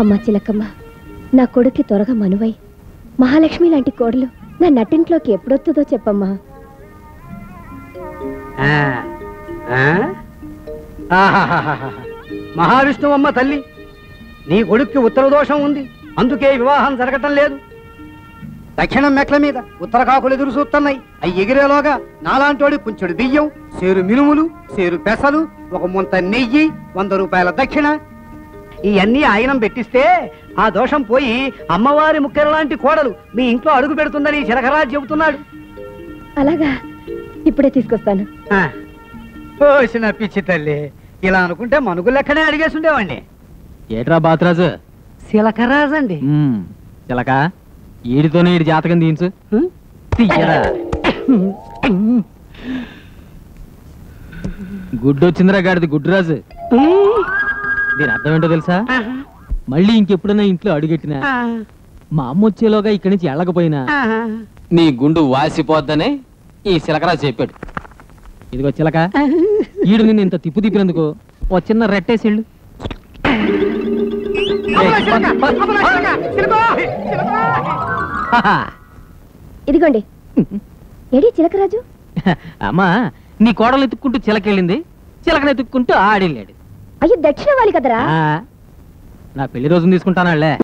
అమ్మా చిలకమ్మ, నా కొడుక్కి త్వరగా మనువై మహాలక్ష్మి లాంటి కోడలు నా నట్టింట్లోకి ఎప్పుడొస్తుందో చెప్పమ్మా. మహావిష్ణువమ్మ తల్లి, నీ కొడుక్కి ఉత్తర దోషం ఉంది, అందుకే వివాహం జరగటం లేదు. దక్షిణం మెట్ల మీద ఉత్తర కాకులు ఎదురు చూస్తున్నాయి. అవి ఎగిరేలోగా నాలాంటోడి కొంచెడు బియ్యం, సేరు మినుములు, సేరు పెసలు, ఒక ముంత నెయ్యి, 100 రూపాయల దక్షిణ ఇవన్నీ ఆయనం పెట్టిస్తే ఆ దోషం పోయి అమ్మవారి ముక్కెర లాంటి కోడలు మీ ఇంట్లో అడుగు పెడుతుందని చిలకరాజు చెబుతున్నాడు. అలాగా, ఇప్పుడే తీసుకొస్తాను. ఓసిన పిచ్చి తల్లి, ఇలా అనుకుంటే మనుగు లెక్కనే అడిగేసి ఉండేవాడిని. ఏట్రా బాతురాజు? చిలకరాజు అండి. చిలక, ఈడితోనే ఈడి జాతకం తీయించు. గుడ్డు వచ్చిందిరా గాడిది, గుడ్డురాజు. దీని అర్థం ఏంటో తెలుసా? మళ్ళీ ఇంకెప్పుడైనా ఇంట్లో అడుగెట్టినా, మా అమ్మ వచ్చేలోగా ఇక్కడి నుంచి వెళ్ళకపోయినా నీ గుండు వాసిపోద్దని ఈ చిలకరాజు చెప్పాడు. ఇదిగో చిలక, ఈడు నిన్ను ఇంత తిప్పు తిప్పినందుకు ఓ చిన్న రెట్టేసేళ్ళు. ఇదిగోండి. ఏడి చిలకరాజు? అమ్మా, నీ కోడలు ఎత్తుక్కుంటూ చిలకెళ్ళింది, చిలకను ఎత్తుక్కుంటూ ఆడెళ్ళాడు. అయ్యో, దక్షిణ వాలి కదరా. నా పెళ్లి రోజున తీసుకుంటానాళ్లే.